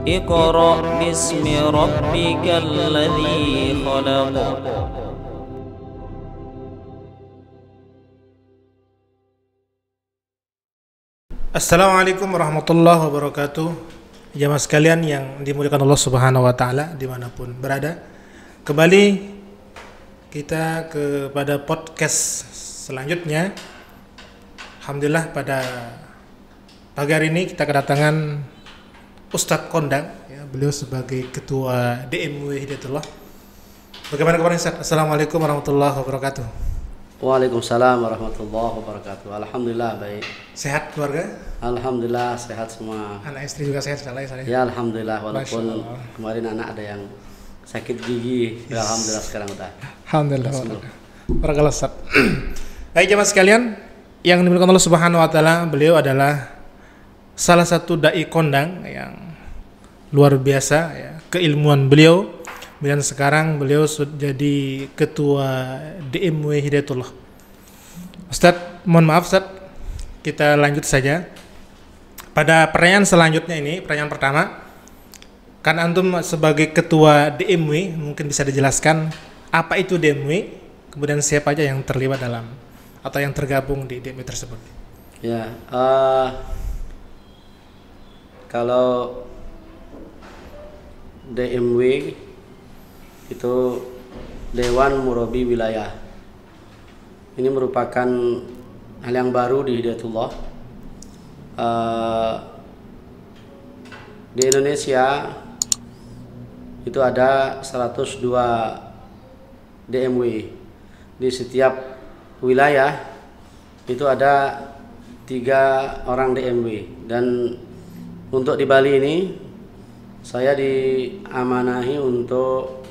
اقرأ باسم ربك الذي خلق. Assalamualaikum warahmatullahi wabarakatuh. Jamaah sekalian yang dimuliakan Allah Subhanahu wa taala dimanapun berada. Kembali kita kepada podcast selanjutnya. Alhamdulillah pada pagi hari ini kita kedatangan Ustadz Kondang, ya, beliau sebagai ketua DMW Hidayatullah. Bagaimana kabarnya Ustadz? Assalamualaikum warahmatullahi wabarakatuh. Waalaikumsalam warahmatullahi wabarakatuh. Alhamdulillah baik. Sehat keluarga? Alhamdulillah sehat semua. Anak istri juga sehat sekali saya. Ya alhamdulillah, walaupun Masya Allah. kemarin anak ada yang sakit gigi. Ya, alhamdulillah sekarang udah. Alhamdulillah. Barakallahu Ustaz. Baik jemaah sekalian yang dimuliakan Allah Subhanahu wa taala, beliau adalah salah satu dai kondang yang luar biasa ya, keilmuan beliau. Dan sekarang beliau sudah jadi ketua DMW Hidayatullah. Ustaz, mohon maaf Ustaz, kita lanjut saja. Pada pertanyaan selanjutnya ini, pertanyaan pertama, kan antum sebagai ketua DMW mungkin bisa dijelaskan apa itu DMW, kemudian siapa aja yang terlibat dalam atau yang tergabung di DMW tersebut. Ya, kalau DMW itu Dewan Murabi Wilayah. Ini merupakan hal yang baru di Hidayatullah. Di Indonesia itu ada 102 DMW. Di setiap wilayah itu ada 3 orang DMW. Dan untuk di Bali ini saya diamanahi untuk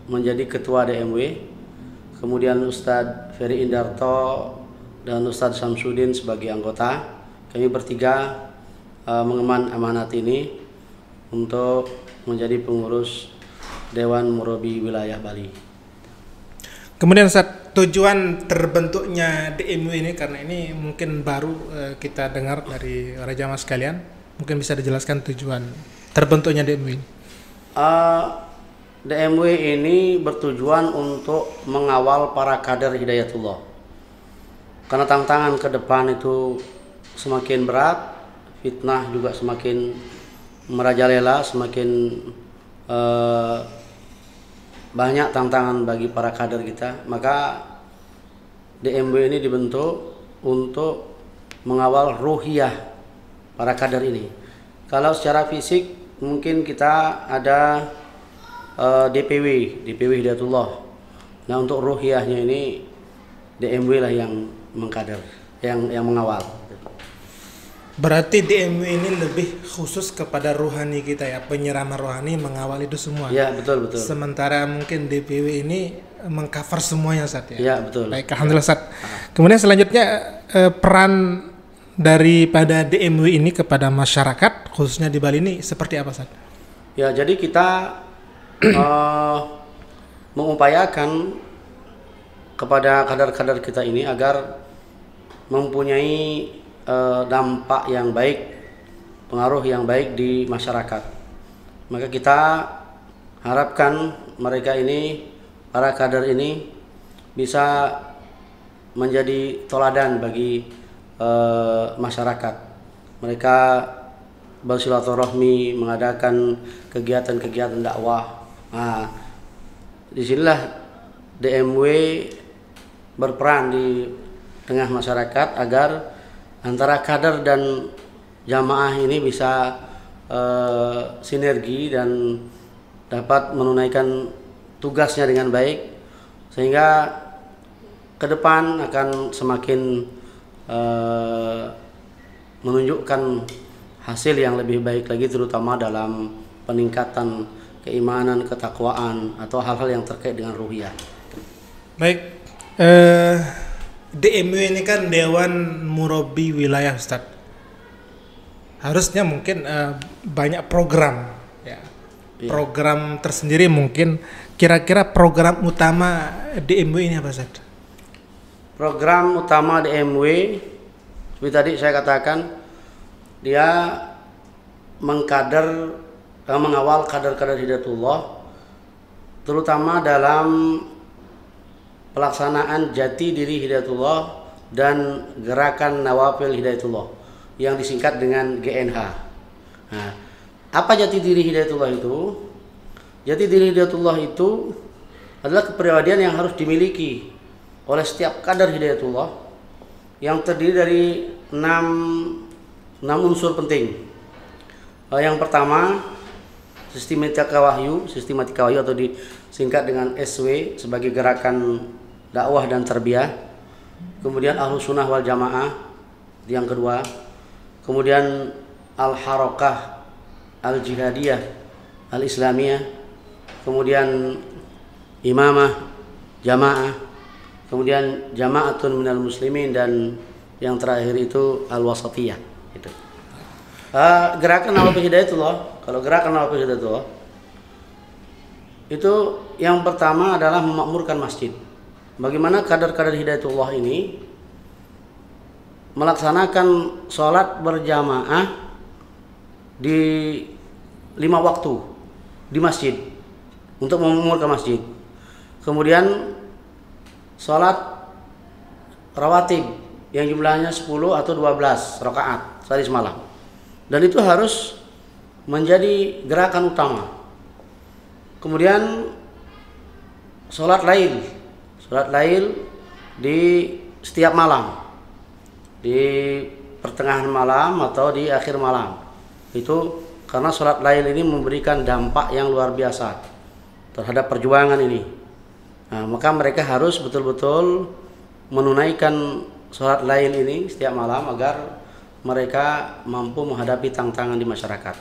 menjadi ketua DMW, kemudian Ustadz Ferry Indarto dan Ustadz Samsudin sebagai anggota. Kami bertiga mengemban amanat ini untuk menjadi pengurus Dewan Murabi Wilayah Bali. Kemudian Ustadz, tujuan terbentuknya DMW ini, karena ini mungkin baru kita dengar dari para jamaah sekalian, mungkin bisa dijelaskan tujuan terbentuknya DMW ini. DMW ini bertujuan untuk mengawal para kader Hidayatullah. Karena tantangan ke depan itu semakin berat, fitnah juga semakin merajalela, semakin banyak tantangan bagi para kader kita. Maka DMW ini dibentuk untuk mengawal ruhiyah para kader ini. Kalau secara fisik mungkin kita ada DPW Hidayatullah. Nah, untuk ruhiyahnya ini DMW lah yang mengkader, yang mengawal. Berarti DMW ini lebih khusus kepada rohani kita ya, penyiraman rohani, mengawal itu semua. Ya, betul. Sementara mungkin DPW ini mengcover semuanya Ustaz ya. Ya, betul. Baik, alhamdulillah Ustaz. Kemudian selanjutnya peran daripada DMW ini kepada masyarakat khususnya di Bali ini seperti apa Ustaz? Ya, jadi kita mengupayakan kepada kader-kader kita ini agar mempunyai dampak yang baik, pengaruh yang baik di masyarakat. Maka kita harapkan mereka ini, para kader ini bisa menjadi toladan bagi masyarakat. Mereka bersilaturahmi, mengadakan kegiatan-kegiatan dakwah. Nah, disinilah DMW berperan di tengah masyarakat agar antara kader dan jamaah ini bisa sinergi dan dapat menunaikan tugasnya dengan baik, sehingga ke depan akan semakin menunjukkan hasil yang lebih baik lagi, terutama dalam peningkatan keimanan, ketakwaan, atau hal-hal yang terkait dengan ruhiyah. Baik, DMW ini kan Dewan Murabi Wilayah Ustaz. Harusnya mungkin banyak program ya. Iya. Program tersendiri mungkin. Kira-kira program utama DMW ini apa Ustaz? Program utama DMW seperti tadi saya katakan, dia mengkader mengawal kader-kader Hidayatullah, terutama dalam pelaksanaan jati diri Hidayatullah dan gerakan Nawafil Hidayatullah yang disingkat dengan GNH. Nah, apa jati diri Hidayatullah itu? Jati diri Hidayatullah itu adalah kepribadian yang harus dimiliki oleh setiap kader Hidayatullah yang terdiri dari 6 unsur penting. Yang pertama, sistematika wahyu atau disingkat dengan SW sebagai gerakan dakwah dan tarbiyah. Kemudian Ahlus Sunnah wal Jamaah yang kedua. Kemudian Al-Harakah Al-Jihadiyah Al-Islamiyah. Kemudian Imamah Jamaah. Kemudian Jama'atun minal muslimin, dan yang terakhir itu Al-Wasatiyah. Gitu. Gerakan Nawafil Hidayatullah, kalau gerakan Nawafil Hidayatullah itu yang pertama adalah memakmurkan masjid. Bagaimana kader-kader Hidayatullah ini melaksanakan sholat berjamaah di 5 waktu di masjid untuk memakmurkan masjid. Kemudian sholat rawatib yang jumlahnya 10 atau 12 rakaat sehari semalam. Dan itu harus menjadi gerakan utama. Kemudian sholat lail di setiap malam, di pertengahan malam atau di akhir malam. Itu karena sholat lail ini memberikan dampak yang luar biasa terhadap perjuangan ini. Nah, maka mereka harus betul-betul menunaikan sholat lail ini setiap malam agar mereka mampu menghadapi tantangan di masyarakat.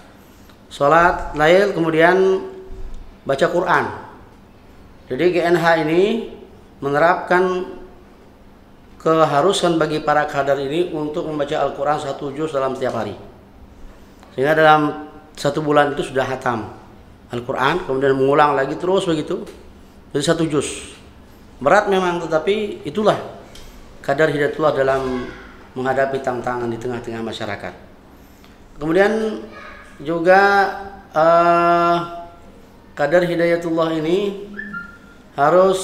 Sholat lail, kemudian baca Quran. Jadi GNH ini menerapkan keharusan bagi para kader ini untuk membaca Al-Quran 1 juz dalam setiap hari. Sehingga dalam 1 bulan itu sudah hatam Al-Quran, kemudian mengulang lagi terus begitu. Jadi 1 juz. Berat memang, tetapi itulah kadar Hidayatullah dalam menghadapi tantangan di tengah-tengah masyarakat. Kemudian juga kadar Hidayatullah ini harus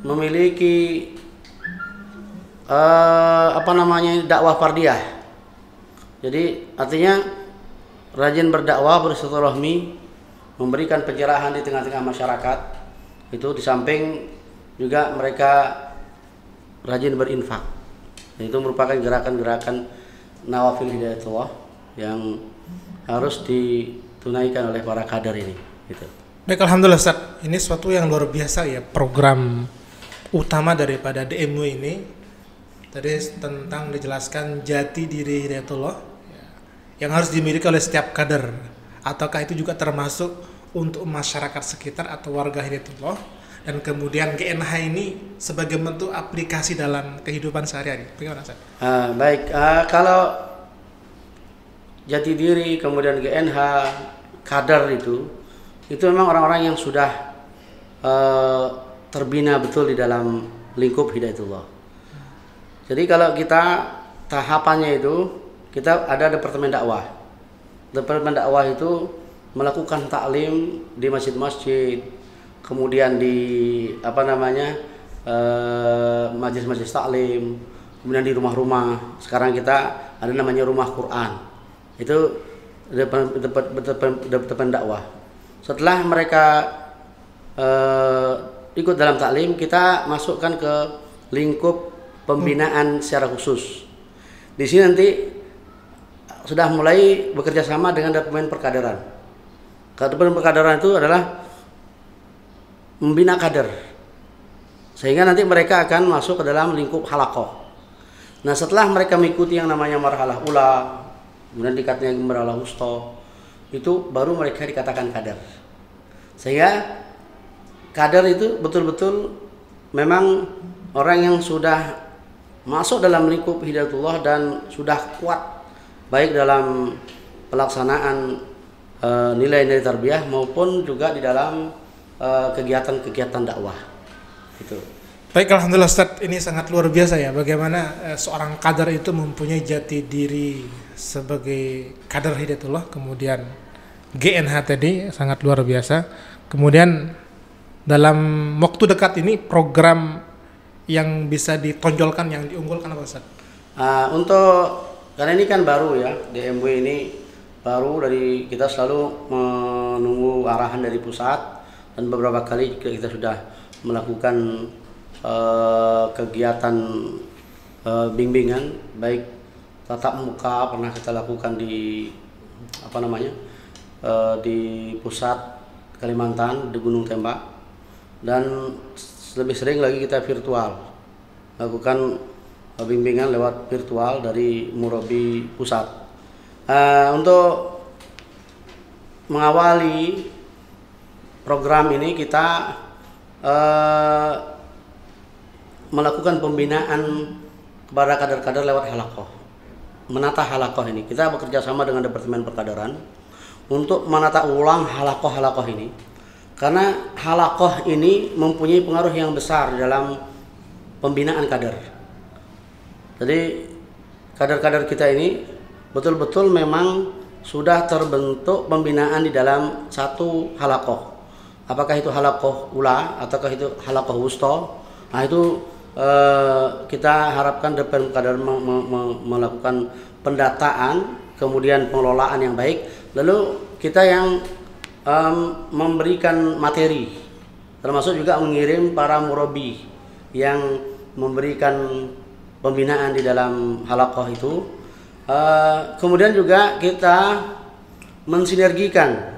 memiliki dakwah fardiyah. Jadi artinya rajin berdakwah, bersilaturahmi, memberikan pencerahan di tengah-tengah masyarakat. Itu di samping juga mereka rajin berinfak. Dan itu merupakan gerakan-gerakan Nawafil Hidayatullah yang harus ditunaikan oleh para kader ini. Gitu. Baik, alhamdulillah Ustaz. Ini suatu yang luar biasa ya, program utama daripada DMW ini. Tadi tentang dijelaskan jati diri Hidayatullah yang harus dimiliki oleh setiap kader. Ataukah itu juga termasuk untuk masyarakat sekitar atau warga Hidayatullah? Dan kemudian GNH ini sebagai bentuk aplikasi dalam kehidupan sehari-hari. Bagaimana Ustaz? Baik, kalau jati diri kemudian GNH kader itu memang orang-orang yang sudah terbina betul di dalam lingkup Hidayatullah. Jadi kalau kita tahapannya itu kita ada departemen dakwah. Departemen dakwah itu melakukan taklim di masjid-masjid, kemudian di majelis-majelis taklim, kemudian di rumah-rumah. Sekarang kita ada namanya rumah Quran. Itu departemen dakwah. Setelah mereka ikut dalam taklim, kita masukkan ke lingkup pembinaan secara khusus. Di sini nanti sudah mulai bekerja sama dengan departemen perkaderan. Departemen perkaderan itu adalah membina kader, sehingga nanti mereka akan masuk ke dalam lingkup halaqah. Nah, setelah mereka mengikuti yang namanya marhalah ula, kemudian dikatanya marhalah wusta, itu baru mereka dikatakan kader. Sehingga kader itu betul-betul memang orang yang sudah masuk dalam lingkup Hidayatullah dan sudah kuat baik dalam pelaksanaan nilai-nilai tarbiyah maupun juga di dalam kegiatan-kegiatan dakwah. Gitu. Baik, alhamdulillah Ustaz, ini sangat luar biasa ya bagaimana seorang kader itu mempunyai jati diri sebagai kader Hidayatullah, kemudian GNH tadi sangat luar biasa. Kemudian dalam waktu dekat ini program yang bisa ditonjolkan, yang diunggulkan apa Ustaz? Untuk karena ini kan baru ya, DMW ini baru, dari kita selalu menunggu arahan dari pusat, dan beberapa kali kita sudah melakukan kegiatan bimbingan, baik tatap muka pernah kita lakukan di di pusat Kalimantan, di Gunung Tembak, dan lebih sering lagi kita virtual lakukan bimbingan lewat virtual dari murabi pusat. Untuk mengawali program ini kita melakukan pembinaan kepada kader-kader lewat halakoh, menata halakoh ini. Kita bekerja sama dengan Departemen Perkaderan untuk menata ulang halakoh ini, karena halakoh ini mempunyai pengaruh yang besar dalam pembinaan kader. Jadi kader-kader kita ini betul-betul memang sudah terbentuk pembinaan di dalam satu halakoh. Apakah itu halakoh ula ataukah itu halakoh wusto? Nah itu kita harapkan Departemen Perkaderan melakukan pendataan, kemudian pengelolaan yang baik, lalu kita yang memberikan materi, termasuk juga mengirim para murabi yang memberikan pembinaan di dalam halakoh itu. Kemudian juga kita mensinergikan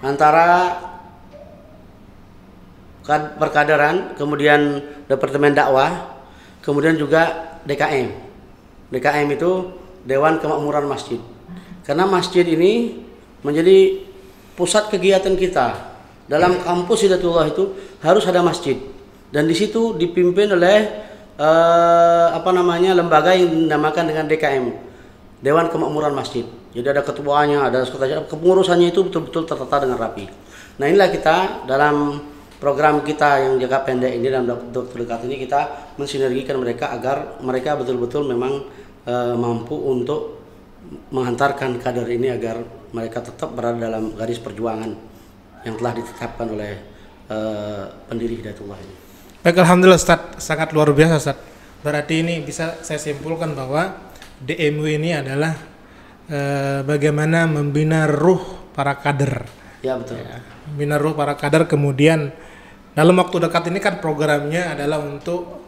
antara perkaderan, kemudian Departemen Dakwah, kemudian juga DKM. DKM itu Dewan Kemakmuran Masjid. Karena masjid ini menjadi pusat kegiatan kita. Dalam kampus Hidayatullah itu harus ada masjid, dan di situ dipimpin oleh lembaga yang dinamakan dengan DKM, Dewan Kemakmuran Masjid. Jadi ada ketuanya, ada sekretaris, kepengurusannya itu betul-betul tertata dengan rapi. Nah inilah kita dalam program kita yang jangka pendek ini, dalam waktu dekat ini kita mensinergikan mereka agar mereka betul-betul memang mampu untuk menghantarkan kader ini agar mereka tetap berada dalam garis perjuangan yang telah ditetapkan oleh pendiri Hidayatullah ini. Baik, alhamdulillah Ustaz, sangat luar biasa Ustaz. Berarti ini bisa saya simpulkan bahwa DMW ini adalah bagaimana membina ruh para kader. Ya betul. Ya, membina ruh para kader, kemudian dalam waktu dekat ini kan programnya adalah untuk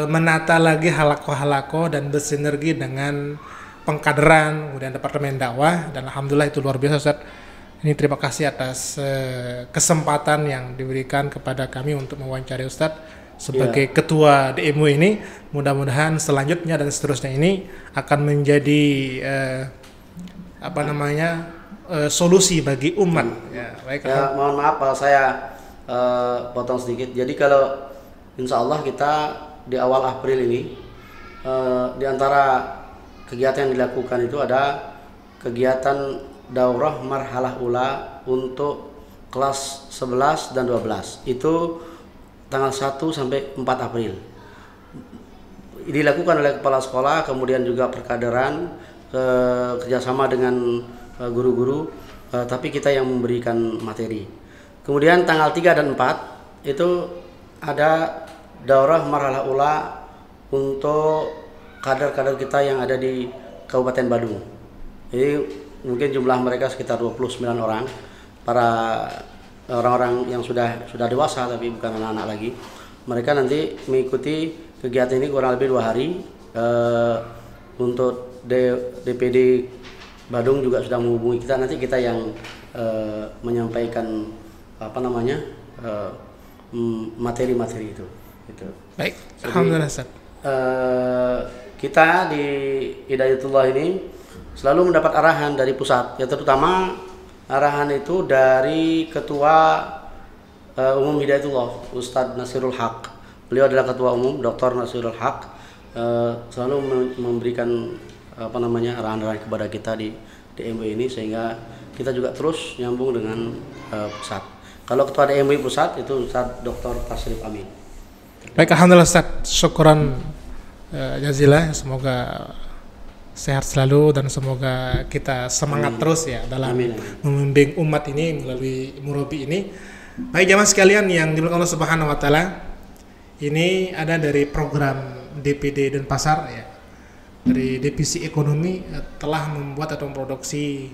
menata lagi halako-halako dan bersinergi dengan pengkaderan, kemudian Departemen Dakwah, dan alhamdulillah itu luar biasa Ustaz. Ini terima kasih atas kesempatan yang diberikan kepada kami untuk mewawancari Ustaz sebagai ketua DMW ini. Mudah-mudahan selanjutnya dan seterusnya ini akan menjadi solusi bagi umat. Ya, baik. Ya, mohon maaf kalau saya potong sedikit. Jadi kalau insya Allah kita di awal April ini di antara kegiatan yang dilakukan itu ada kegiatan daurah marhalah ula untuk kelas 11 dan 12. Itu tanggal 1 sampai 4 April. Dilakukan oleh kepala sekolah, kemudian juga perkaderan, kerjasama dengan guru-guru, tapi kita yang memberikan materi. Kemudian tanggal 3 dan 4 itu ada daurah marhalah ula untuk kader-kader kita yang ada di Kabupaten Badung. Jadi mungkin jumlah mereka sekitar 29 orang, para orang-orang yang sudah dewasa tapi bukan anak-anak lagi. Mereka nanti mengikuti kegiatan ini kurang lebih 2 hari. Untuk DPD Badung juga sudah menghubungi kita, nanti kita yang menyampaikan materi-materi itu. Gitu. Baik, jadi, alhamdulillah Ustaz. Kita di Hidayatullah ini selalu mendapat arahan dari pusat, ya terutama arahan itu dari Ketua Umum Hidayatullah, Ustadz Nasirul Haq. Beliau adalah Ketua Umum, Dr. Nasirul Haq, selalu memberikan arahan-arahan kepada kita di DMW ini, sehingga kita juga terus nyambung dengan pusat. Kalau Ketua DMW pusat itu Ustadz Dr. Tasrif Amin. Baik, alhamdulillah Ustadz, syukuran jazilah, semoga sehat selalu dan semoga kita semangat terus ya dalam membimbing umat ini melalui Murabi ini. Baik jamaah sekalian yang dimuliakan Allah Subhanahu wa taala, ini ada dari program DPD Denpasar ya. Dari Divisi Ekonomi telah membuat atau memproduksi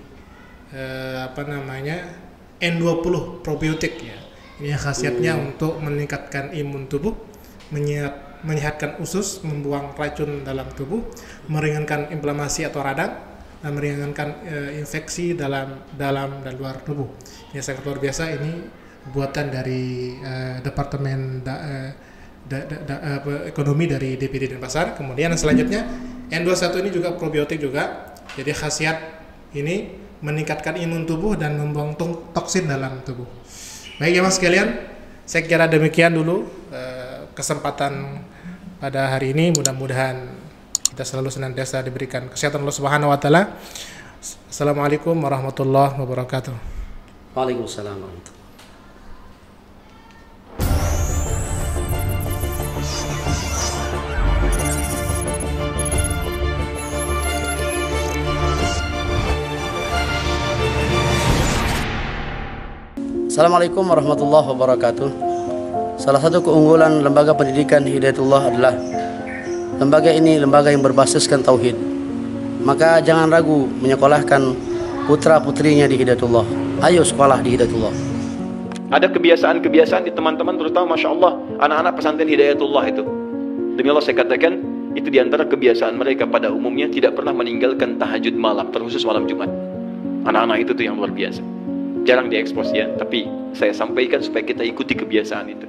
N20 probiotik ya. Ini khasiatnya untuk meningkatkan imun tubuh, menyehatkan usus, membuang racun dalam tubuh, meringankan inflamasi atau radang, dan meringankan infeksi dalam dan luar tubuh. Ini sangat luar biasa. Ini buatan dari Departemen Ekonomi dari DPD Denpasar. Kemudian selanjutnya N21 ini juga probiotik juga. Jadi khasiat ini meningkatkan imun tubuh dan membuang toksin dalam tubuh. Baik jemaah sekalian, saya kira demikian dulu kesempatan pada hari ini. Mudah-mudahan kita selalu senantiasa diberikan kesehatan Allah Subhanahu wa taala. Assalamualaikum warahmatullahi wabarakatuh. Waalaikumsalam warahmatullahi. Assalamualaikum warahmatullahi wabarakatuh. Salah satu keunggulan lembaga pendidikan Hidayatullah adalah lembaga ini lembaga yang berbasiskan tauhid. Maka jangan ragu menyekolahkan putra-putrinya di Hidayatullah. Ayo sekolah di Hidayatullah. Ada kebiasaan-kebiasaan di teman-teman, terutama Masya Allah anak-anak pesantren Hidayatullah itu. Demi Allah saya katakan, itu diantara kebiasaan mereka pada umumnya tidak pernah meninggalkan tahajud malam, terkhusus malam Jumat. Anak-anak itu tuh yang luar biasa. Jarang diekspos ya, tapi saya sampaikan supaya kita ikuti kebiasaan itu.